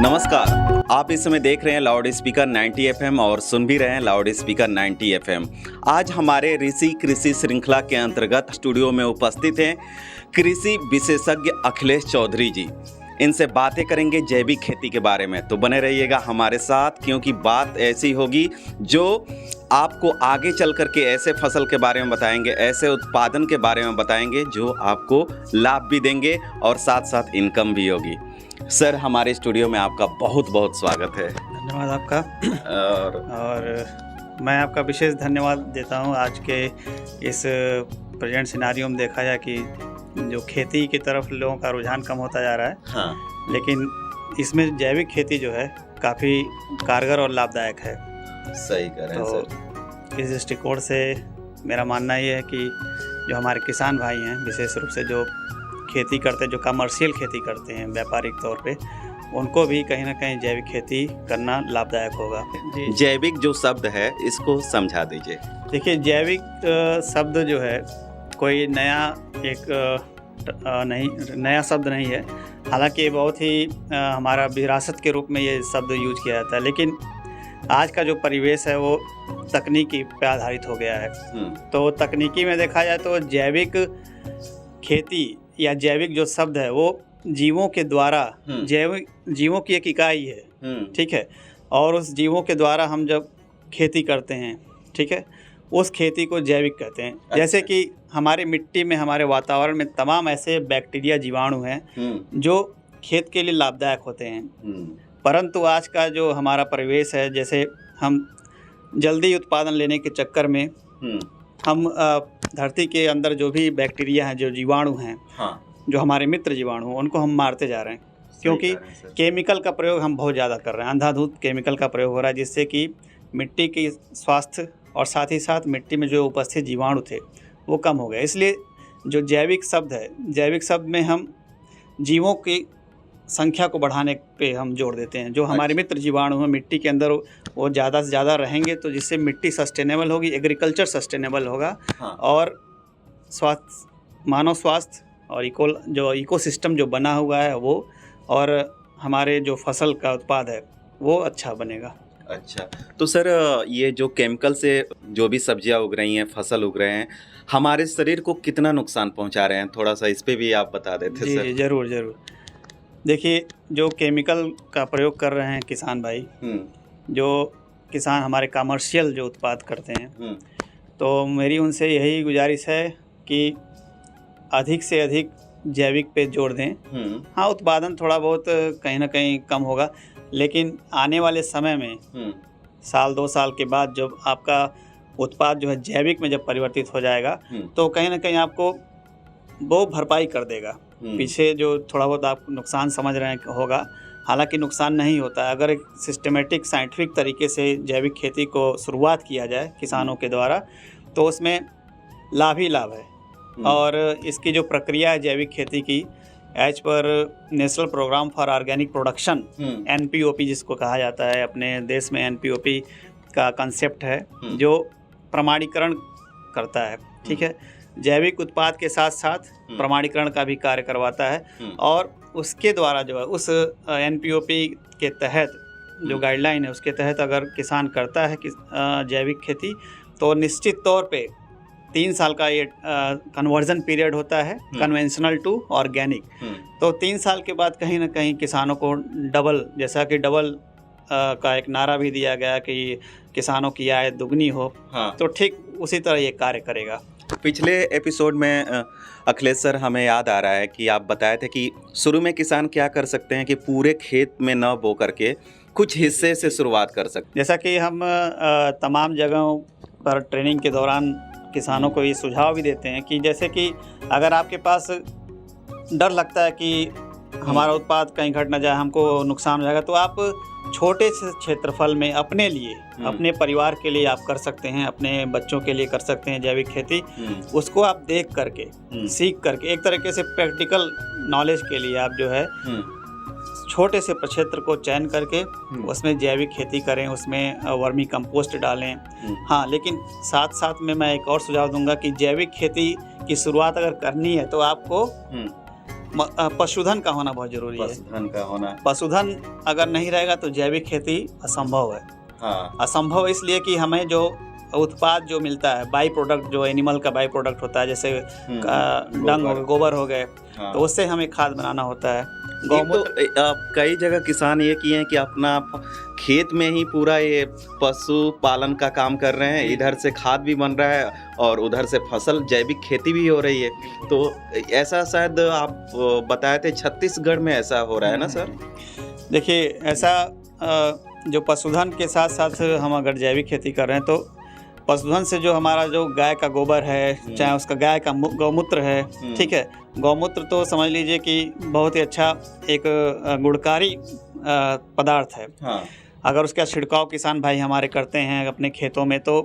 नमस्कार, आप इस समय देख रहे हैं लाउड स्पीकर 90 एफएम और सुन भी रहे हैं लाउड स्पीकर 90 एफएम। आज हमारे ऋषि कृषि श्रृंखला के अंतर्गत स्टूडियो में उपस्थित हैं कृषि विशेषज्ञ अखिलेश चौधरी जी। इनसे बातें करेंगे जैविक खेती के बारे में, तो बने रहिएगा हमारे साथ, क्योंकि बात ऐसी होगी जो आपको आगे चल करके ऐसे फसल के बारे में बताएंगे, ऐसे उत्पादन के बारे में बताएंगे जो आपको लाभ भी देंगे और साथ साथ इनकम भी होगी। सर, हमारे स्टूडियो में आपका बहुत बहुत स्वागत है। धन्यवाद आपका। और मैं आपका विशेष धन्यवाद देता हूं। आज के इस प्रेजेंट सिनारियो में देखा जाए कि जो खेती की तरफ लोगों का रुझान कम होता जा रहा है, हाँ, लेकिन इसमें जैविक खेती जो है काफ़ी कारगर और लाभदायक है। सही कह रहे हैं तो सर। इस दृष्टिकोण से मेरा मानना ये है कि जो हमारे किसान भाई हैं, विशेष रूप से जो खेती करते हैं, जो कमर्शियल खेती करते हैं व्यापारिक तौर पे, उनको भी कहीं ना कहीं जैविक खेती करना लाभदायक होगा। जी, जैविक जो शब्द है इसको समझा दीजिए। देखिए, जैविक शब्द जो है कोई नया शब्द नहीं है। हालांकि ये बहुत ही हमारा विरासत के रूप में ये शब्द यूज किया जाता है, लेकिन आज का जो परिवेश है वो तकनीकी पे आधारित हो गया है। तो तकनीकी में देखा जाए तो जैविक खेती या जैविक जो शब्द है वो जीवों के द्वारा, जीवों की एक इकाई है, ठीक है, और उस जीवों के द्वारा हम जब खेती करते हैं, ठीक है, उस खेती को जैविक कहते हैं। अच्छा। जैसे कि हमारे मिट्टी में, हमारे वातावरण में तमाम ऐसे बैक्टीरिया, जीवाणु हैं जो खेत के लिए लाभदायक होते हैं। परंतु आज का जो हमारा परिवेश है, जैसे हम जल्दी उत्पादन लेने के चक्कर में हम धरती के अंदर जो भी बैक्टीरिया हैं, जो जीवाणु हैं, हाँ, जो हमारे मित्र जीवाणु हैं, उनको हम मारते जा रहे हैं, क्योंकि केमिकल का प्रयोग हम बहुत ज़्यादा कर रहे हैं। अंधाधुंध केमिकल का प्रयोग हो रहा है, जिससे कि मिट्टी की स्वास्थ्य और साथ ही साथ मिट्टी में जो उपस्थित जीवाणु थे वो कम हो गए। इसलिए जो जैविक शब्द है, जैविक शब्द में हम जीवों की संख्या को बढ़ाने पे हम जोड़ देते हैं। जो हमारे मित्र जीवाणु हैं मिट्टी के अंदर, वो ज़्यादा से ज़्यादा रहेंगे, तो जिससे मिट्टी सस्टेनेबल होगी, एग्रीकल्चर सस्टेनेबल होगा, हाँ, और स्वास्थ्य, मानव स्वास्थ्य और जो इकोसिस्टम जो बना हुआ है वो, और हमारे जो फसल का उत्पाद है वो अच्छा बनेगा। अच्छा, तो सर ये जो केमिकल से जो भी सब्जियां उग रही हैं, फसल उग रहे हैं, हमारे शरीर को कितना नुकसान पहुंचा रहे हैं, थोड़ा सा इस पे भी आप बता देते सर। जी, ज़रूर ज़रूर। देखिए, जो केमिकल का प्रयोग कर रहे हैं किसान भाई, जो किसान हमारे कमर्शियल जो उत्पाद करते हैं, तो मेरी उनसे यही गुजारिश है कि अधिक से अधिक जैविक पे जोर दें। हाँ, उत्पादन थोड़ा बहुत कहीं ना कहीं कम होगा, लेकिन आने वाले समय में साल 2 साल के बाद जब आपका उत्पाद जो है जैविक में जब परिवर्तित हो जाएगा, तो कहीं ना कहीं आपको वो भरपाई कर देगा। पीछे जो थोड़ा बहुत आप नुकसान समझ रहे हैं होगा, हालांकि नुकसान नहीं होता है। अगर एक सिस्टमेटिक साइंटिफिक तरीके से जैविक खेती को शुरुआत किया जाए किसानों के द्वारा, तो उसमें लाभ ही लाभ है। और इसकी जो प्रक्रिया है जैविक खेती की, as per national programme for organic production, NPOP जिसको कहा जाता है, अपने देश में NPOP का कंसेप्ट है जो प्रमाणीकरण करता है, ठीक है, जैविक उत्पाद के साथ साथ प्रमाणीकरण का भी कार्य करवाता है। और उसके द्वारा जो है उस NPOP के तहत जो गाइडलाइन है उसके तहत अगर किसान करता है कि जैविक खेती, तो निश्चित तौर पे 3 साल का ये कन्वर्जन पीरियड होता है, कन्वेंशनल टू ऑर्गेनिक। तो 3 साल के बाद कहीं ना कहीं किसानों को डबल, जैसा कि डबल का एक नारा भी दिया गया कि किसानों की आय दुगनी हो, हाँ, तो ठीक उसी तरह ये कार्य करेगा। पिछले एपिसोड में अखिलेश सर, हमें याद आ रहा है कि आप बताए थे कि शुरू में किसान क्या कर सकते हैं कि पूरे खेत में न बो करके कुछ हिस्से से शुरुआत कर सकते हैं। जैसा कि हम तमाम जगहों पर ट्रेनिंग के दौरान किसानों को ये सुझाव भी देते हैं कि जैसे कि अगर आपके पास डर लगता है कि हमारा उत्पाद कहीं घट ना जाए, हमको नुकसान हो जाएगा, तो आप छोटे से क्षेत्रफल में अपने लिए, अपने परिवार के लिए आप कर सकते हैं, अपने बच्चों के लिए कर सकते हैं जैविक खेती। उसको आप देख करके, सीख करके, एक तरीके से प्रैक्टिकल नॉलेज के लिए आप जो है छोटे से क्षेत्र को चयन करके उसमें जैविक खेती करें, उसमें वर्मी कंपोस्ट डालें। हाँ, लेकिन साथ साथ में मैं एक और सुझाव दूंगा कि जैविक खेती की शुरुआत अगर करनी है तो आपको पशुधन का होना बहुत जरूरी है। पशुधन का होना, पशुधन अगर नहीं रहेगा तो जैविक खेती असंभव है। हाँ, असंभव इसलिए कि हमें जो उत्पाद जो मिलता है, बाई प्रोडक्ट, जो एनिमल का बाई प्रोडक्ट होता है, जैसे डंग हो गए, गोबर हो गए, हाँ। तो उससे हमें खाद बनाना होता है। गौमूत्र, कई जगह किसान ये किए हैं कि अपना खेत में ही पूरा ये पशु पालन का काम कर रहे हैं, इधर से खाद भी बन रहा है और उधर से फसल जैविक खेती भी हो रही है। तो ऐसा शायद आप बताए थे छत्तीसगढ़ में ऐसा हो रहा है ना सर? देखिए, ऐसा जो पशुधन के साथ साथ हम अगर जैविक खेती कर रहे हैं तो पशुधन से जो हमारा जो गाय का गोबर है, चाहे उसका गाय का गौमूत्र है, ठीक है, गौमूत्र तो समझ लीजिए कि बहुत ही अच्छा एक गुणकारी पदार्थ है। हाँ। अगर उसका छिड़काव किसान भाई हमारे करते हैं अपने खेतों में तो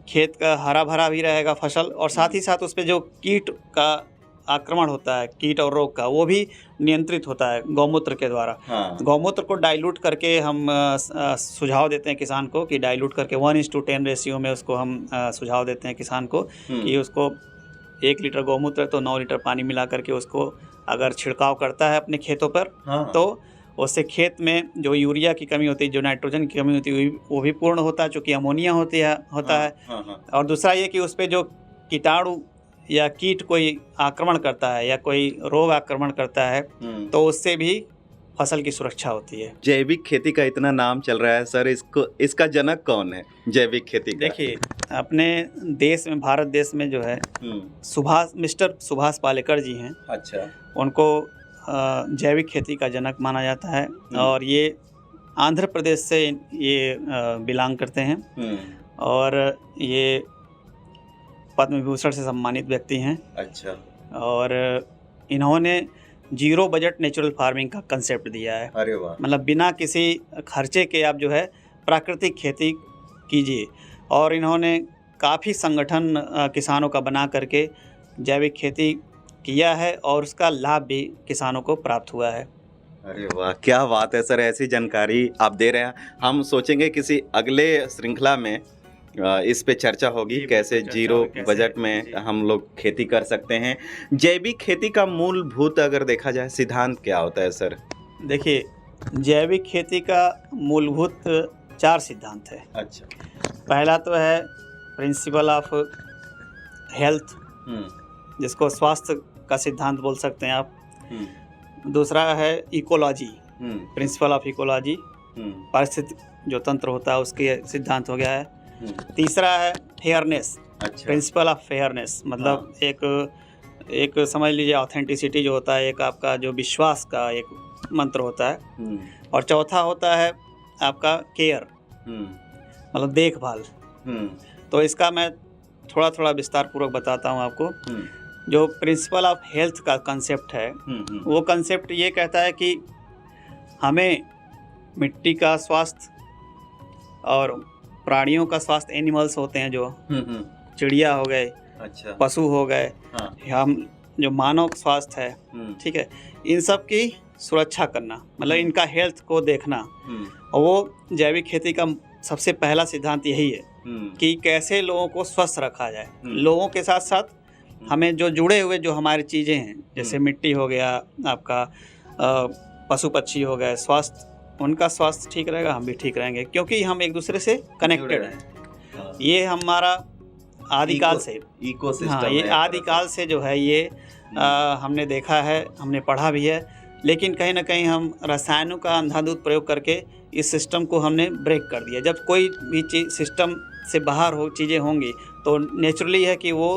खेत का हरा भरा भी रहेगा फसल, और साथ ही साथ उस पर जो कीट का आक्रमण होता है, कीट और रोग का, वो भी नियंत्रित होता है गौमूत्र के द्वारा। हाँ। गौमूत्र को डाइल्यूट करके हम सुझाव देते हैं किसान को कि डाइल्यूट करके 1:10 रेशियो में उसको हम सुझाव देते हैं किसान को कि उसको 1 लीटर गौमूत्र तो 9 लीटर पानी मिला करके उसको अगर छिड़काव करता है अपने खेतों पर, हाँ। तो उससे खेत में जो यूरिया की कमी होती है, जो नाइट्रोजन की कमी होती है, वो भी पूर्ण होता है, चूँकि अमोनिया होता है। और दूसरा ये कि उस पर जो कीटाणु या कीट कोई आक्रमण करता है या कोई रोग आक्रमण करता है तो उससे भी फसल की सुरक्षा होती है। जैविक खेती का इतना नाम चल रहा है सर, इसका जनक कौन है जैविक खेती का? देखिए, अपने देश में, भारत देश में जो है मिस्टर सुभाष पालेकर जी हैं। अच्छा। उनको जैविक खेती का जनक माना जाता है और ये आंध्र प्रदेश से ये बिलोंग करते हैं और ये पद्म विभूषण से सम्मानित व्यक्ति हैं। अच्छा। और इन्होंने जीरो बजट नेचुरल फार्मिंग का कंसेप्ट दिया है। अरे वाह। मतलब बिना किसी खर्चे के आप जो है प्राकृतिक खेती कीजिए, और इन्होंने काफ़ी संगठन किसानों का बना करके जैविक खेती किया है और उसका लाभ भी किसानों को प्राप्त हुआ है। अरे वाह, क्या बात है सर, ऐसी जानकारी आप दे रहे हैं। हम सोचेंगे किसी अगले श्रृंखला में इस पे चर्चा होगी, कैसे जीरो बजट में हम लोग खेती कर सकते हैं। जैविक खेती का मूलभूत अगर देखा जाए सिद्धांत क्या होता है सर? देखिए, जैविक खेती का मूलभूत 4 सिद्धांत है। अच्छा। पहला तो है प्रिंसिपल ऑफ हेल्थ, जिसको स्वास्थ्य का सिद्धांत बोल सकते हैं आप। दूसरा है इकोलॉजी, प्रिंसिपल ऑफ इकोलॉजी, पारिस्थितिक जो तंत्र होता है उसके सिद्धांत हो गया है। तीसरा है फेयरनेस, प्रिंसिपल ऑफ फेयरनेस, मतलब एक समझ लीजिए ऑथेंटिसिटी जो होता है, एक आपका जो विश्वास का एक मंत्र होता है। और चौथा होता है आपका केयर, मतलब देखभाल। तो इसका मैं थोड़ा थोड़ा विस्तार पूर्वक बताता हूँ आपको। जो प्रिंसिपल ऑफ हेल्थ का कंसेप्ट है, वो कंसेप्ट ये कहता है कि हमें मिट्टी का स्वास्थ्य और प्राणियों का स्वास्थ्य, एनिमल्स होते हैं जो चिड़िया हो गए, अच्छा, पशु हो गए, हाँ, हम जो मानव स्वास्थ्य है, ठीक है, इन सब की सुरक्षा करना, मतलब इनका हेल्थ को देखना। और वो जैविक खेती का सबसे पहला सिद्धांत यही है कि कैसे लोगों को स्वस्थ रखा जाए। लोगों के साथ साथ हमें जो जुड़े हुए जो हमारी चीज़ें हैं, जैसे मिट्टी हो गया, आपका पशु पक्षी हो गए, स्वास्थ्य, उनका स्वास्थ्य ठीक रहेगा, हम भी ठीक रहेंगे, क्योंकि हम एक दूसरे से कनेक्टेड हैं। ये हमारा आदिकाल से इकोसिस्टम, हाँ, ये आदिकाल से जो है ये हमने देखा है, हमने पढ़ा भी है। लेकिन कहीं ना कहीं हम रसायनों का अंधाधुंध प्रयोग करके इस सिस्टम को हमने ब्रेक कर दिया। जब कोई भी चीज़ सिस्टम से बाहर हो चीज़ें होंगी तो नेचुरली है कि वो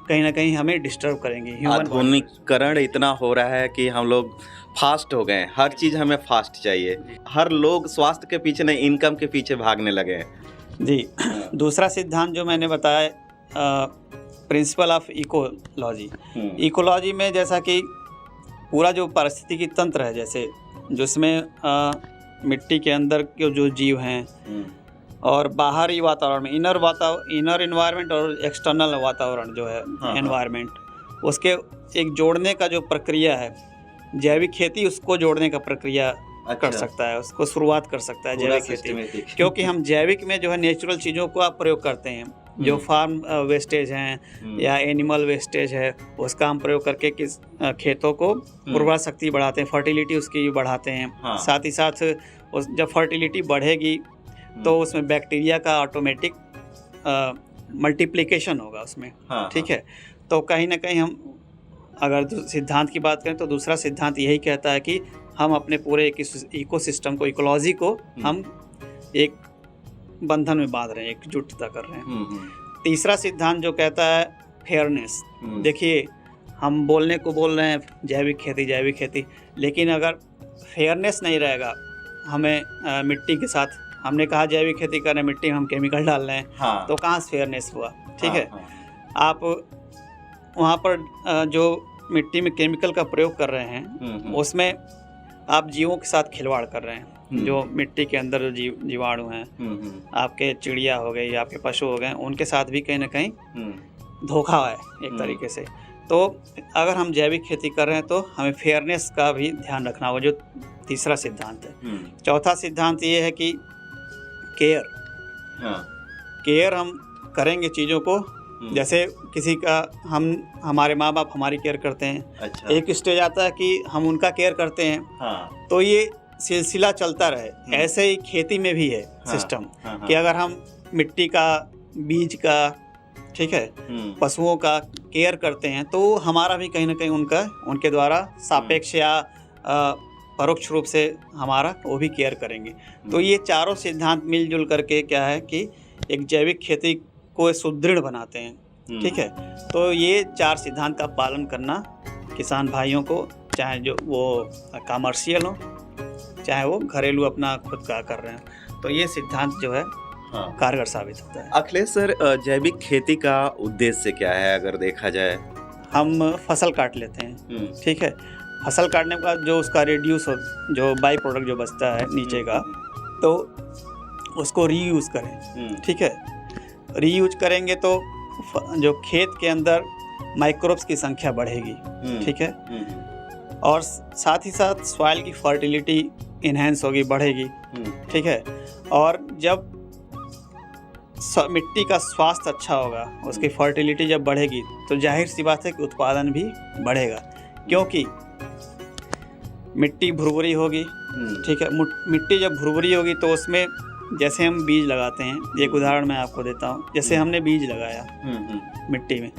कहीं ना कहीं हमें डिस्टर्ब करेंगी। आधुनिकीकरण इतना हो रहा है कि हम लोग फास्ट हो गए, हर चीज़ हमें फास्ट चाहिए। हर लोग स्वास्थ्य के पीछे नहीं, इनकम के पीछे भागने लगे हैं जी। दूसरा सिद्धांत जो मैंने बताया, प्रिंसिपल ऑफ इकोलॉजी। इकोलॉजी में जैसा कि पूरा जो पारिस्थितिकी तंत्र है, जैसे जिसमें मिट्टी के अंदर के जो जीव हैं और बाहरी वातावरण में, इनर एनवायरनमेंट और एक्सटर्नल वातावरण जो है, एनवायरनमेंट, उसके एक जोड़ने का जो प्रक्रिया है, जैविक खेती उसको जोड़ने का प्रक्रिया कर सकता है, उसको शुरुआत कर सकता है जैविक खेती में। क्योंकि हम जैविक में जो है नेचुरल चीज़ों को आप प्रयोग करते हैं, जो फार्म वेस्टेज हैं या एनिमल वेस्टेज है, उसका हम प्रयोग करके खेतों को उर्वरा शक्ति बढ़ाते हैं, फर्टिलिटी उसकी बढ़ाते हैं। हाँ। साथ ही साथ जब फर्टिलिटी बढ़ेगी तो उसमें बैक्टीरिया का ऑटोमेटिक मल्टीप्लिकेशन होगा उसमें। हाँ। ठीक है, तो कहीं ना कहीं हम अगर सिद्धांत की बात करें तो दूसरा सिद्धांत यही कहता है कि हम अपने पूरे इकोसिस्टम को, इकोलॉजी को हम एक बंधन में बांध रहे हैं, एकजुटता कर रहे हैं। तीसरा सिद्धांत जो कहता है फेयरनेस। देखिए, हम बोलने को बोल रहे हैं जैविक खेती, लेकिन अगर फेयरनेस नहीं रहेगा हमें मिट्टी के साथ, हमने कहा जैविक खेती कर रहे हैं, मिट्टी में हम केमिकल डाल रहे हैं। हाँ। तो कहाँ से फेयरनेस हुआ? ठीक है। आप वहाँ पर जो मिट्टी में केमिकल का प्रयोग कर रहे हैं उसमें आप जीवों के साथ खिलवाड़ कर रहे हैं। जो मिट्टी के अंदर जो जीवाणु हैं, आपके चिड़िया हो गई, आपके पशु हो गए, उनके साथ भी कहीं ना कहीं धोखा है एक तरीके से। तो अगर हम जैविक खेती कर रहे हैं तो हमें फेयरनेस का भी ध्यान रखना होगा, जो तीसरा सिद्धांत है। चौथा सिद्धांत ये है कि केयर हम करेंगे चीज़ों को, जैसे किसी का हमारे माँ बाप हमारी केयर करते हैं। अच्छा। एक स्टेज आता है कि हम उनका केयर करते हैं। हाँ। तो ये सिलसिला चलता रहे। ऐसे ही खेती में भी है सिस्टम। हाँ। कि अगर हम मिट्टी का, बीज का, ठीक है, पशुओं का केयर करते हैं तो हमारा भी कहीं ना कहीं उनके द्वारा सापेक्ष या परोक्ष रूप से हमारा वो भी केयर करेंगे। तो ये चारों सिद्धांत मिलजुल करके क्या है कि एक जैविक खेती को सुदृढ़ बनाते हैं। ठीक है, तो ये 4 सिद्धांत का पालन करना किसान भाइयों को, चाहे जो वो कमर्शियल हो, चाहे वो घरेलू अपना खुद का कर रहे हैं, तो ये सिद्धांत जो है कारगर साबित होता है। अखिलेश सर, जैविक खेती का उद्देश्य क्या है अगर देखा जाए? हम फसल काट लेते हैं। ठीक है, फसल काटने के बाद जो उसका रिड्यूस हो, जो बाई प्रोडक्ट जो बचता है नीचे का, तो उसको रीयूज़ करें। ठीक है, रीयूज करेंगे तो जो खेत के अंदर माइक्रोब्स की संख्या बढ़ेगी। ठीक है, और साथ ही साथ सॉइल की फर्टिलिटी इन्हेंस होगी, बढ़ेगी। ठीक है, और जब मिट्टी का स्वास्थ्य अच्छा होगा, उसकी फर्टिलिटी जब बढ़ेगी तो जाहिर सी बात है कि उत्पादन भी बढ़ेगा, क्योंकि मिट्टी भुरभुरी होगी। ठीक है, मिट्टी जब भुरभुरी होगी तो उसमें जैसे हम बीज लगाते हैं, एक उदाहरण मैं आपको देता हूँ। जैसे हमने बीज लगाया मिट्टी में,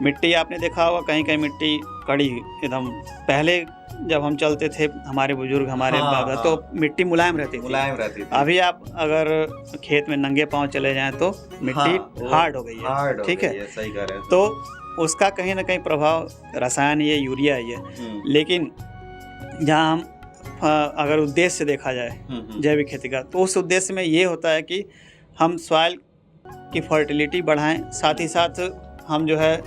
मिट्टी आपने देखा होगा कहीं कहीं मिट्टी कड़ी एकदम, पहले जब हम चलते थे हमारे बुजुर्ग, हमारे बाबा, तो मिट्टी मुलायम रहती थी। अभी आप अगर खेत में नंगे पांव चले जाएं तो मिट्टी हार्ड हो गई है। ठीक है, सही कह रहे हैं। तो उसका कहीं ना कहीं प्रभाव रसायन ये यूरिया ही है। लेकिन जहाँ हम अगर उद्देश्य से देखा जाए जैविक खेती का, तो उस उद्देश्य में ये होता है कि हम सॉइल की फर्टिलिटी बढ़ाएं, साथ ही साथ हम जो है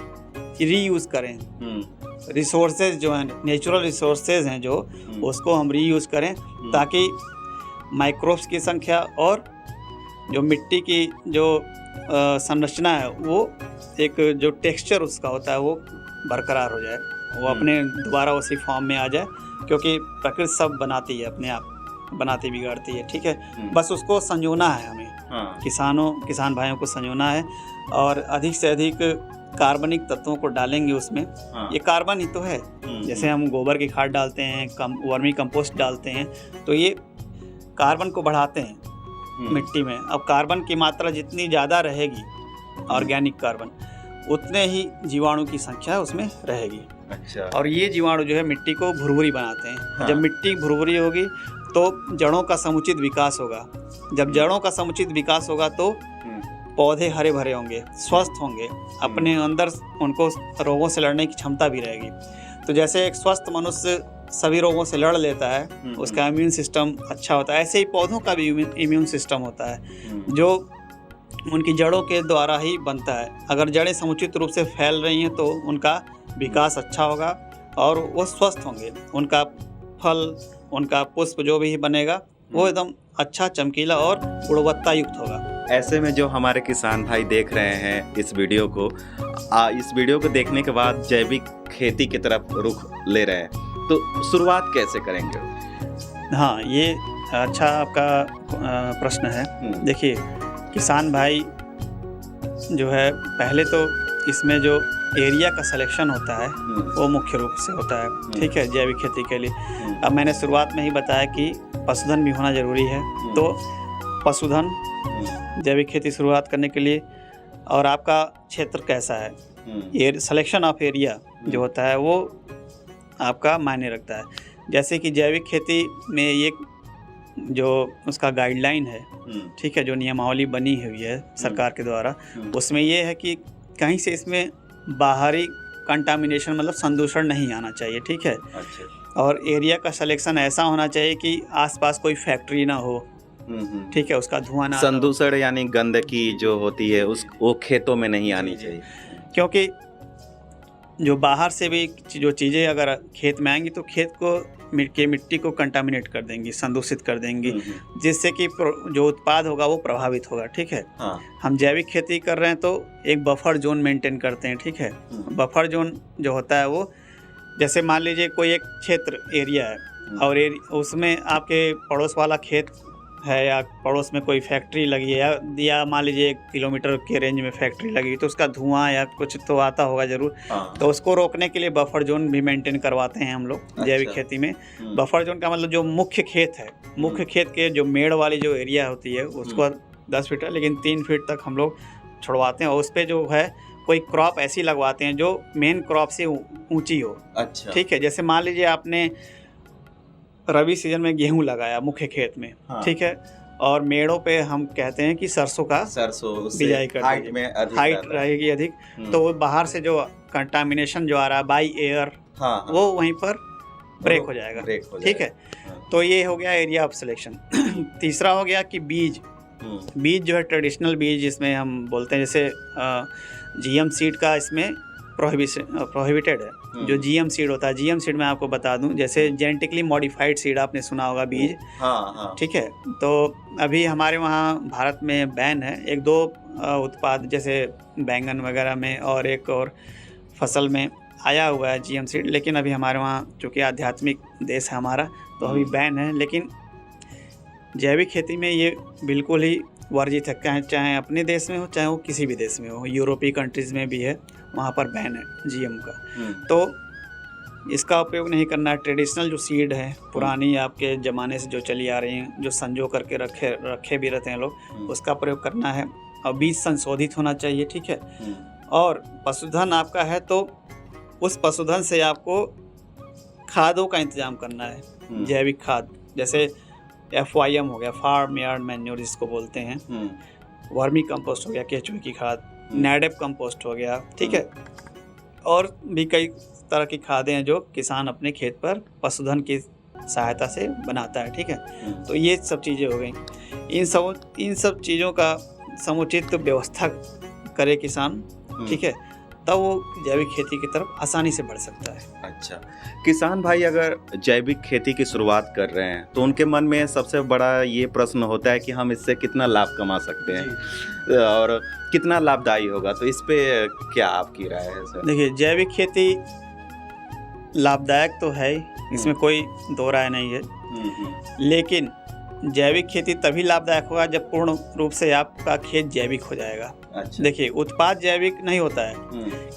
रीयूज़ करें। रिसोर्सेज जो हैं, नेचुरल रिसोर्सेज हैं जो, उसको हम रीयूज़ करें, ताकि माइक्रोब्स की संख्या और जो मिट्टी की जो संरचना है, वो एक जो टेक्सचर उसका होता है वो बरकरार हो जाए, वो अपने दोबारा उसी फॉर्म में आ जाए, क्योंकि प्रकृति सब बनाती है, अपने आप बनाती बिगाड़ती है। ठीक है, बस उसको संजोना है हमें। हाँ। किसान भाइयों को संजोना है, और अधिक से अधिक कार्बनिक तत्वों को डालेंगे उसमें। हाँ। ये कार्बन ही तो है। जैसे हम गोबर की खाद डालते हैं, वर्मी कंपोस्ट डालते हैं, तो ये कार्बन को बढ़ाते हैं मिट्टी में। अब कार्बन की मात्रा जितनी ज़्यादा रहेगी, ऑर्गेनिक कार्बन, उतने ही जीवाणु की संख्या उसमें रहेगी। अच्छा। और ये जीवाणु जो है मिट्टी को भुरभुरी बनाते हैं। हाँ। जब मिट्टी भुरभुरी होगी तो जड़ों का समुचित विकास होगा। जब जड़ों का समुचित विकास होगा तो पौधे हरे भरे होंगे, स्वस्थ होंगे, अपने अंदर उनको रोगों से लड़ने की क्षमता भी रहेगी। तो जैसे एक स्वस्थ मनुष्य सभी रोगों से लड़ लेता है, उसका इम्यून सिस्टम अच्छा होता है, ऐसे ही पौधों का भी इम्यून सिस्टम होता है, जो उनकी जड़ों के द्वारा ही बनता है। अगर जड़ें समुचित रूप से फैल रही हैं तो उनका विकास अच्छा होगा और वो स्वस्थ होंगे, उनका फल, उनका पुष्प जो भी बनेगा वो एकदम अच्छा, चमकीला और गुणवत्ता युक्त होगा। ऐसे में जो हमारे किसान भाई देख रहे हैं इस वीडियो को देखने के बाद जैविक खेती की तरफ रुख ले रहे हैं, तो शुरुआत कैसे करेंगे? हाँ, ये अच्छा आपका प्रश्न है। देखिए, किसान भाई जो है पहले तो इसमें जो एरिया का सिलेक्शन होता है वो मुख्य रूप से होता है, ठीक है, जैविक खेती के लिए। अब मैंने शुरुआत में ही बताया कि पशुधन भी होना ज़रूरी है, तो पशुधन जैविक खेती शुरुआत करने के लिए, और आपका क्षेत्र कैसा है, ये सिलेक्शन ऑफ एरिया जो होता है वो आपका मायने रखता है। जैसे कि जैविक खेती में ये जो उसका गाइडलाइन है, ठीक है, जो नियमावली बनी हुई है सरकार के द्वारा, उसमें ये है कि कहीं से इसमें बाहरी कंटामिनेशन मतलब संदूषण नहीं आना चाहिए, ठीक है। अच्छा। और एरिया का सिलेक्शन ऐसा होना चाहिए कि आसपास कोई फैक्ट्री ना हो, ठीक है, उसका धुआं ना, संदूषण यानी गंदगी जो होती है वो खेतों में नहीं आनी चाहिए, क्योंकि जो बाहर से भी जो चीज़ें अगर खेत में आएंगी तो खेत को मिट्टी को कंटामिनेट कर देंगी, संदूषित कर देंगी, जिससे कि जो उत्पाद होगा वो प्रभावित होगा, ठीक है। हाँ। हम जैविक खेती कर रहे हैं तो एक बफर जोन मेंटेन करते हैं, ठीक है। बफर जोन जो होता है वो, जैसे मान लीजिए कोई एक क्षेत्र एरिया है और उसमें आपके पड़ोस वाला खेत है या पड़ोस में कोई फैक्ट्री लगी है, या मान लीजिए 1 किलोमीटर के रेंज में फैक्ट्री लगी, तो उसका धुआं या कुछ तो आता होगा ज़रूर। तो उसको रोकने के लिए बफर जोन भी मेंटेन करवाते हैं हम लोग जैविक खेती में। बफर जोन का मतलब जो मुख्य खेत है, मुख्य खेत के जो मेड़ वाली जो एरिया होती है उसको 10 फीट है, लेकिन 3 फीट तक हम लोग छुड़वाते हैं, और उस पर जो है कोई क्रॉप ऐसी लगवाते हैं जो मेन क्रॉप से ऊँची हो। अच्छा। ठीक है, जैसे मान लीजिए आपने रबी सीजन में गेहूं लगाया मुख्य खेत में, हाँ। ठीक है, और मेड़ों पे हम कहते हैं कि सरसों बिजाई कर हाइट में हाइट रहेगी अधिक, तो वो बाहर से जो कंटामिनेशन जो आ रहा है बाई एयर, हाँ, वो वहीं पर ब्रेक हो जाएगा, ठीक है। हाँ। तो ये हो गया एरिया ऑफ सिलेक्शन। तीसरा हो गया कि बीज जो है ट्रेडिशनल बीज, जिसमें हम बोलते हैं जैसे GM सीड का इसमें प्रोहिबिटेड है। जो GM सीड होता है, GM सीड में आपको बता दूं, जैसे जेनेटिकली मॉडिफाइड सीड आपने सुना होगा बीज, हाँ। ठीक है, तो अभी हमारे वहाँ भारत में बैन है 1-2 उत्पाद जैसे बैंगन वगैरह में और एक और फसल में आया हुआ है GM सीड, लेकिन अभी हमारे वहाँ चूँकि आध्यात्मिक देश है हमारा तो अभी बैन है। लेकिन जैविक खेती में ये बिल्कुल ही वर्जित है, चाहे अपने देश में हो चाहे वो किसी भी देश में हो, यूरोपीय कंट्रीज़ में भी है, वहाँ पर बैन है GM का। तो इसका उपयोग नहीं करना है। ट्रेडिशनल जो सीड है पुरानी आपके ज़माने से जो चली आ रही हैं, जो संजो करके रखे भी रहते हैं लोग, उसका प्रयोग करना है, और बीज संशोधित होना चाहिए, ठीक है। और पशुधन आपका है तो उस पशुधन से आपको खादों का इंतजाम करना है, जैविक खाद, जैसे FYM हो गया, फार्म यार्ड मैन्योर जिसको बोलते हैं, वर्मी कंपोस्ट हो गया, केचुए की खाद, नैडेप कंपोस्ट हो गया, ठीक है, और भी कई तरह की खादें हैं जो किसान अपने खेत पर पशुधन की सहायता से बनाता है, ठीक है। तो ये सब चीज़ें हो गई। इन सब चीज़ों का समुचित व्यवस्था करे किसान, ठीक है, तब वो जैविक खेती की तरफ आसानी से बढ़ सकता है। अच्छा, किसान भाई अगर जैविक खेती की शुरुआत कर रहे हैं तो उनके मन में सबसे बड़ा ये प्रश्न होता है कि हम इससे कितना लाभ कमा सकते हैं और कितना लाभदायी होगा, तो इस पे क्या आपकी राय है सर? देखिए, जैविक खेती लाभदायक तो है, इसमें कोई दो राय नहीं है, लेकिन जैविक खेती तभी लाभदायक होगा जब पूर्ण रूप से आपका खेत जैविक हो जाएगा। अच्छा। देखिए, उत्पाद जैविक नहीं होता है,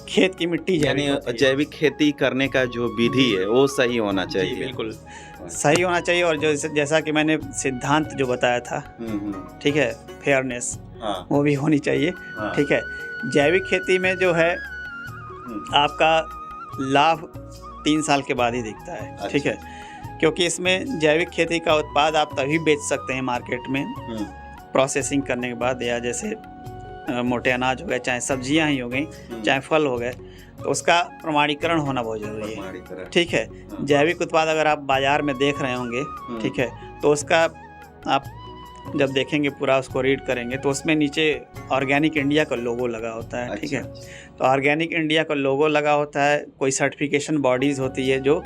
खेत की मिट्टी जैविक होती है। जैविक खेती करने का जो विधि है वो सही होना चाहिए, बिल्कुल सही होना चाहिए। और जो जैसा कि मैंने सिद्धांत जो बताया था, ठीक है, फेयरनेस, हाँ, वो भी होनी चाहिए, हाँ, ठीक है। जैविक खेती में जो है आपका लाभ 3 साल के बाद ही दिखता है, अच्छा, ठीक है, क्योंकि इसमें जैविक खेती का उत्पाद आप तभी बेच सकते हैं मार्केट में प्रोसेसिंग करने के बाद, या जैसे मोटे अनाज हो गए, चाहे सब्जियां ही हो गई, चाहे फल हो गए, तो उसका प्रमाणीकरण होना बहुत ज़रूरी है, ठीक है। जैविक उत्पाद अगर आप बाज़ार में देख रहे होंगे, ठीक है, तो उसका आप जब देखेंगे पूरा उसको रीड करेंगे तो उसमें नीचे ऑर्गेनिक इंडिया का लोगो लगा होता है, ठीक है। तो ऑर्गेनिक इंडिया का लोगो लगा होता है, कोई सर्टिफिकेशन बॉडीज़ होती है जो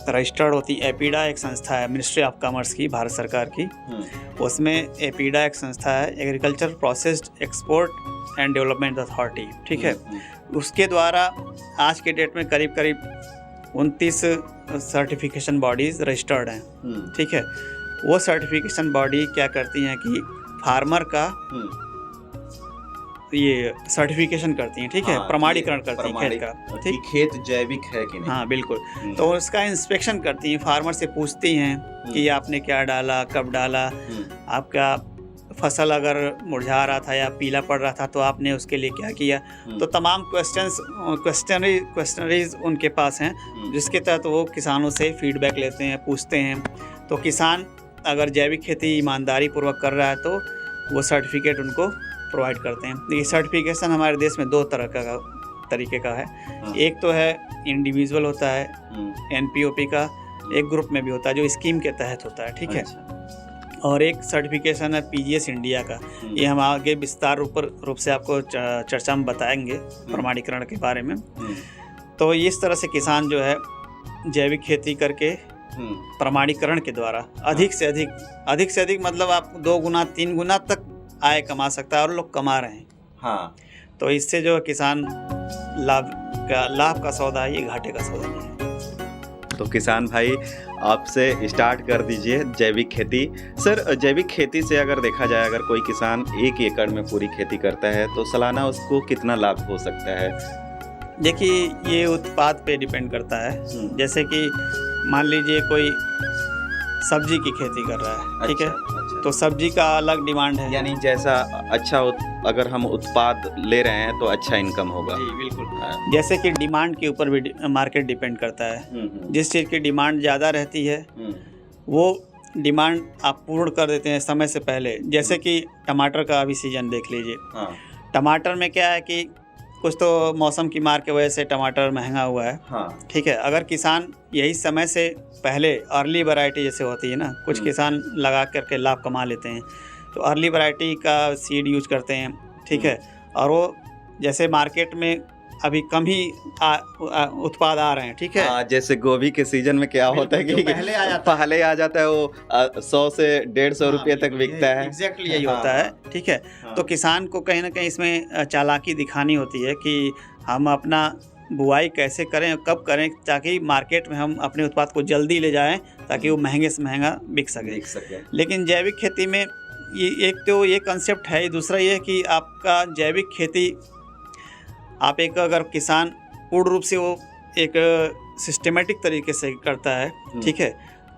रजिस्टर्ड होती है। एपीडा एक संस्था है मिनिस्ट्री ऑफ कॉमर्स की, भारत सरकार की, उसमें एपीडा एक संस्था है, agriculture processed export and development authority, ठीक है। उसके द्वारा आज के डेट में करीब 29 सर्टिफिकेशन बॉडीज़ रजिस्टर्ड हैं, ठीक है। वो सर्टिफिकेशन बॉडी क्या करती हैं कि फार्मर का ये सर्टिफिकेशन करती हैं, ठीक है, हाँ, प्रमाणीकरण करती हैं खेत का, ठीक, खेत जैविक है कि नहीं। हाँ बिल्कुल। तो उसका इंस्पेक्शन करती हैं, फार्मर से पूछती हैं कि आपने क्या डाला, कब डाला, आपका फसल अगर मुरझा रहा था या पीला पड़ रहा था तो आपने उसके लिए क्या किया। तो तमाम क्वेश्चनरीज उनके पास हैं, जिसके तहत वो किसानों से फीडबैक लेते हैं, पूछते हैं। तो किसान अगर जैविक खेती ईमानदारी पूर्वक कर रहा है तो वो सर्टिफिकेट उनको प्रोवाइड करते हैं। ये सर्टिफिकेशन हमारे देश में दो तरह का तरीके का है। एक तो है इंडिविजुअल होता है, NPOP का, एक ग्रुप में भी होता है जो स्कीम के तहत होता है, ठीक है। और एक सर्टिफिकेशन है PGS इंडिया का। ये हम आगे विस्तार रूप से आपको चर्चा में बताएंगे प्रमाणीकरण के बारे में। तो इस तरह से किसान जो है जैविक खेती करके प्रमाणीकरण के द्वारा अधिक से अधिक मतलब आप 2 गुना 3 गुना तक आय कमा सकता है, और लोग कमा रहे हैं। हाँ, तो इससे जो किसान लाभ का सौदा है, ये घाटे का सौदा नहीं है। तो किसान भाई आपसे स्टार्ट कर दीजिए जैविक खेती। सर, जैविक खेती से अगर देखा जाए, अगर कोई किसान 1 एकड़ में पूरी खेती करता है तो सालाना उसको कितना लाभ हो सकता है? देखिए, ये उत्पाद पे डिपेंड करता है। जैसे कि मान लीजिए कोई सब्जी की खेती कर रहा है, ठीक है, तो सब्जी का अलग डिमांड है। यानी जैसा अगर हम उत्पाद ले रहे हैं तो अच्छा इनकम होगा। जी बिल्कुल। जैसे कि डिमांड के ऊपर भी मार्केट डिपेंड करता है। जिस चीज़ की डिमांड ज़्यादा रहती है वो डिमांड आप पूर्ण कर देते हैं समय से पहले। जैसे कि टमाटर का अभी सीजन देख लीजिए। टमाटर में क्या है कि कुछ तो मौसम की मार की वजह से टमाटर महंगा हुआ है, ठीक है। अगर किसान यही समय से पहले अर्ली वैरायटी जैसे होती है ना, कुछ किसान लगा करके लाभ कमा लेते हैं, तो अर्ली वैरायटी का सीड यूज करते हैं, ठीक है। और वो जैसे मार्केट में अभी कम ही उत्पाद आ रहे हैं, ठीक है। जैसे गोभी के सीजन में क्या होता है कि पहले आ जाता है वो 100 से 150 रुपये तक बिकता है। एग्जैक्टली यही होता है, ठीक है। तो किसान को कहीं ना कहीं इसमें चालाकी दिखानी होती है कि हम अपना बुआई कैसे करें, कब करें, ताकि मार्केट में हम अपने उत्पाद को जल्दी ले जाएं, ताकि वो महंगे से महंगा बिक सके। लेकिन जैविक खेती में ये एक तो ये कंसेप्ट है, दूसरा ये कि आपका जैविक खेती आप एक अगर किसान पूर्ण रूप से वो एक सिस्टमेटिक तरीके से करता है, ठीक है,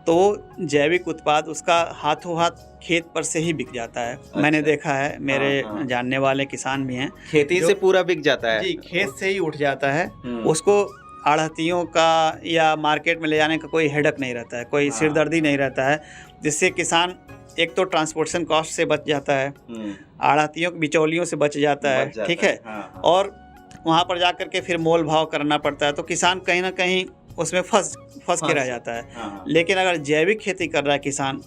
तो जैविक उत्पाद उसका हाथों हाथ खेत पर से ही बिक जाता है। मैंने देखा है, मेरे जानने वाले किसान भी हैं, खेती से पूरा बिक जाता है। जी, खेत से ही उठ जाता है। उसको आढ़तियों का या मार्केट में ले जाने का कोई हेडक नहीं रहता है, कोई सिरदर्दी नहीं रहता है, जिससे किसान एक तो ट्रांसपोर्टेशन कॉस्ट से बच जाता है, आढ़तियों बिचौलियों से बच जाता है, ठीक है। और वहाँ पर जाकर के फिर मोल भाव करना पड़ता है, तो किसान कहीं ना कहीं उसमें फंस के रह जाता है। लेकिन अगर जैविक खेती कर रहा है किसान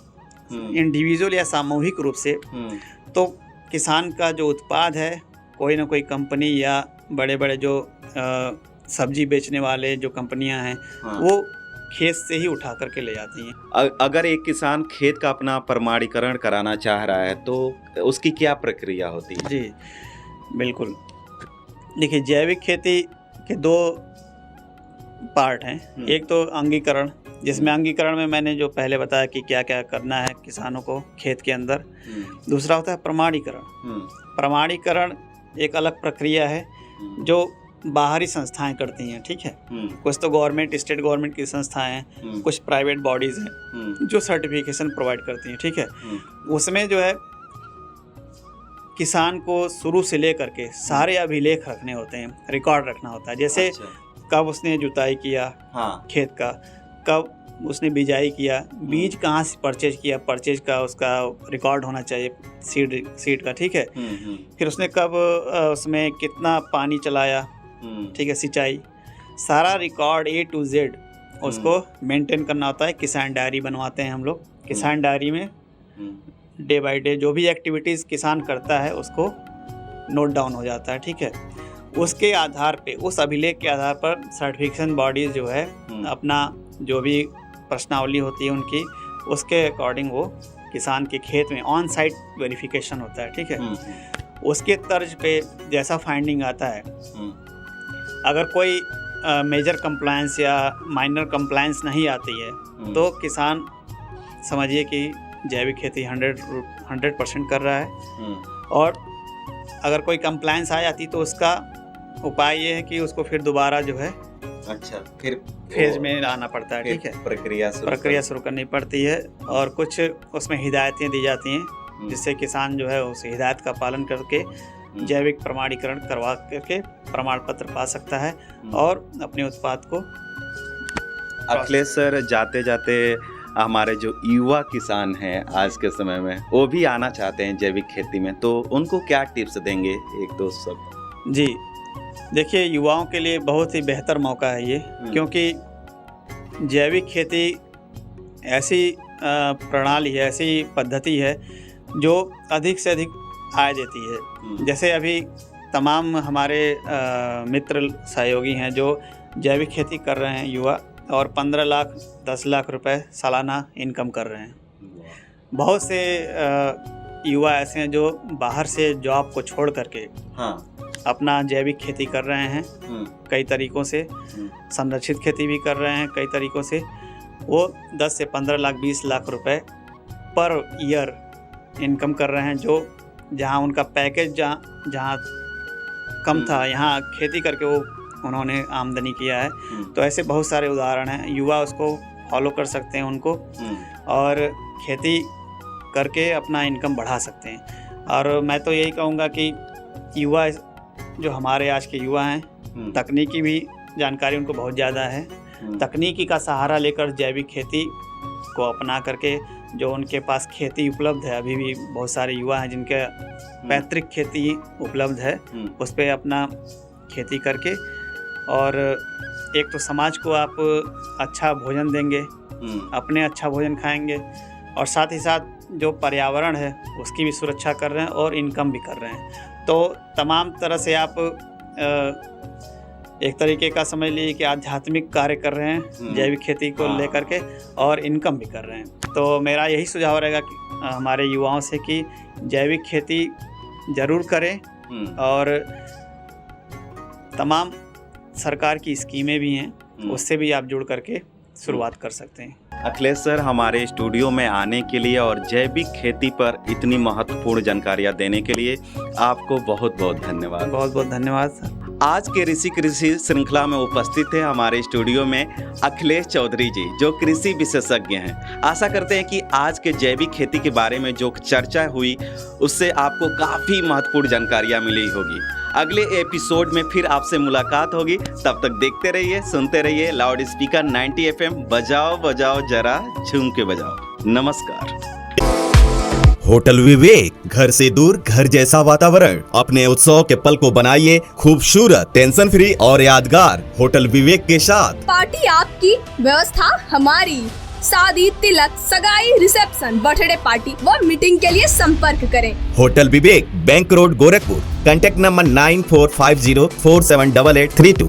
इंडिविजुअल या सामूहिक रूप से, तो किसान का जो उत्पाद है कोई ना कोई कंपनी या बड़े बड़े जो सब्जी बेचने वाले जो कंपनियां हैं वो खेत से ही उठा करके ले जाती हैं। अगर एक किसान खेत का अपना प्रमाणीकरण कराना चाह रहा है तो उसकी क्या प्रक्रिया होती है? जी बिल्कुल। देखिए, जैविक खेती के 2 पार्ट हैं। एक तो अंगीकरण, जिसमें अंगीकरण में मैंने जो पहले बताया कि क्या क्या करना है किसानों को खेत के अंदर। दूसरा होता है प्रमाणीकरण। प्रमाणीकरण एक अलग प्रक्रिया है जो बाहरी संस्थाएं करती हैं, ठीक है। कुछ तो गवर्नमेंट, स्टेट गवर्नमेंट की संस्थाएं हैं, कुछ प्राइवेट बॉडीज़ हैं जो सर्टिफिकेशन प्रोवाइड करती हैं, ठीक है। उसमें जो है किसान को शुरू से लेकर के सारे अभिलेख रखने होते हैं, रिकॉर्ड रखना होता है। जैसे कब उसने जुताई किया खेत का, कब उसने बिजाई किया, बीज कहाँ से परचेज किया, परचेज का उसका रिकॉर्ड होना चाहिए, सीड का, ठीक है। फिर उसने कब उसमें कितना पानी चलाया, ठीक है, सिंचाई, सारा रिकॉर्ड A to Z उसको मेंटेन करना होता है। किसान डायरी बनवाते हैं हम लोग। किसान डायरी में डे बाय डे जो भी एक्टिविटीज़ किसान करता है उसको नोट डाउन हो जाता है, ठीक है। उसके आधार पे, उस अभिलेख के आधार पर सर्टिफिकेशन बॉडीज़ जो है अपना जो भी प्रश्नावली होती है उनकी, उसके अकॉर्डिंग वो किसान के खेत में ऑन साइट वेरिफिकेशन होता है, ठीक है। उसके तर्ज पे जैसा फाइंडिंग आता है, अगर कोई मेजर कंप्लायंस या माइनर कंप्लायंस नहीं आती है तो किसान समझिए कि जैविक खेती 100% कर रहा है। और अगर कोई कंप्लायंस आ जाती तो उसका उपाय ये है कि उसको फिर दोबारा जो है अच्छा फिर फेज में आना पड़ता है। ठीक है, प्रक्रिया शुरू करनी पड़ती है और कुछ उसमें हिदायतें दी जाती हैं जिससे किसान जो है उस हिदायत का पालन करके जैविक प्रमाणीकरण करवा करके प्रमाण पत्र पा सकता है और अपने उत्पाद को। अखिलेश सर, जाते जाते हमारे जो युवा किसान हैं आज के समय में वो भी आना चाहते हैं जैविक खेती में, तो उनको क्या टिप्स देंगे, एक दो शब्द? जी देखिए, युवाओं के लिए बहुत ही बेहतर मौका है ये, क्योंकि जैविक खेती ऐसी प्रणाली है, ऐसी पद्धति है जो अधिक से अधिक आय देती है। जैसे अभी तमाम हमारे मित्र सहयोगी हैं जो जैविक खेती कर रहे हैं युवा, और 15 लाख 10 लाख रुपए सालाना इनकम कर रहे हैं। बहुत से युवा ऐसे हैं जो बाहर से जॉब को छोड़ करके अपना जैविक खेती कर रहे हैं। कई तरीकों से संरक्षित खेती भी कर रहे हैं, कई तरीकों से वो 10 से 15 लाख 20 लाख रुपए पर ईयर इनकम कर रहे हैं। जो जहां उनका पैकेज जहां कम था, यहाँ खेती करके वो उन्होंने आमदनी किया है। तो ऐसे बहुत सारे उदाहरण हैं, युवा उसको फॉलो कर सकते हैं उनको, और खेती करके अपना इनकम बढ़ा सकते हैं। और मैं तो यही कहूँगा कि युवा जो हमारे आज के युवा हैं, तकनीकी भी जानकारी उनको बहुत ज़्यादा है। तकनीकी का सहारा लेकर जैविक खेती को अपना करके, जो उनके पास खेती उपलब्ध है, अभी भी बहुत सारे युवा हैं जिनके पैतृक खेती उपलब्ध है, उस पर अपना खेती करके, और एक तो समाज को आप अच्छा भोजन देंगे, अपने अच्छा भोजन खाएंगे, और साथ ही साथ जो पर्यावरण है उसकी भी सुरक्षा कर रहे हैं और इनकम भी कर रहे हैं। तो तमाम तरह से आप एक तरीके का समझ लीजिए कि आध्यात्मिक कार्य कर रहे हैं जैविक खेती को लेकर के, और इनकम भी कर रहे हैं। तो मेरा यही सुझाव रहेगा कि हमारे युवाओं से कि जैविक खेती ज़रूर करें, और तमाम सरकार की स्कीमें भी हैं, उससे भी आप जुड़ करके शुरुआत कर सकते हैं। अखिलेश सर, हमारे स्टूडियो में आने के लिए और जैविक खेती पर इतनी महत्वपूर्ण जानकारियाँ देने के लिए आपको बहुत बहुत धन्यवाद। बहुत बहुत धन्यवाद सर। आज के ऋषि कृषि श्रृंखला में उपस्थित हैं हमारे स्टूडियो में अखिलेश चौधरी जी, जो कृषि विशेषज्ञ हैं। आशा करते हैं कि आज के जैविक खेती के बारे में जो चर्चा हुई उससे आपको काफ़ी महत्वपूर्ण जानकारियाँ मिली होगी। अगले एपिसोड में फिर आपसे मुलाकात होगी, तब तक देखते रहिए, सुनते रहिए लाउड स्पीकर 90 FM। बजाओ बजाओ जरा झूम के बजाओ। नमस्कार। होटल विवेक, घर से दूर घर जैसा वातावरण। अपने उत्सव के पल को बनाइए खूबसूरत, टेंशन फ्री और यादगार होटल विवेक के साथ। पार्टी आपकी, व्यवस्था हमारी। शादी, तिलक, सगाई, रिसेप्शन, बर्थडे पार्टी व मीटिंग के लिए संपर्क करें। Hotel Vivek, bank road, Gorakhpur. Contact number 9450478832।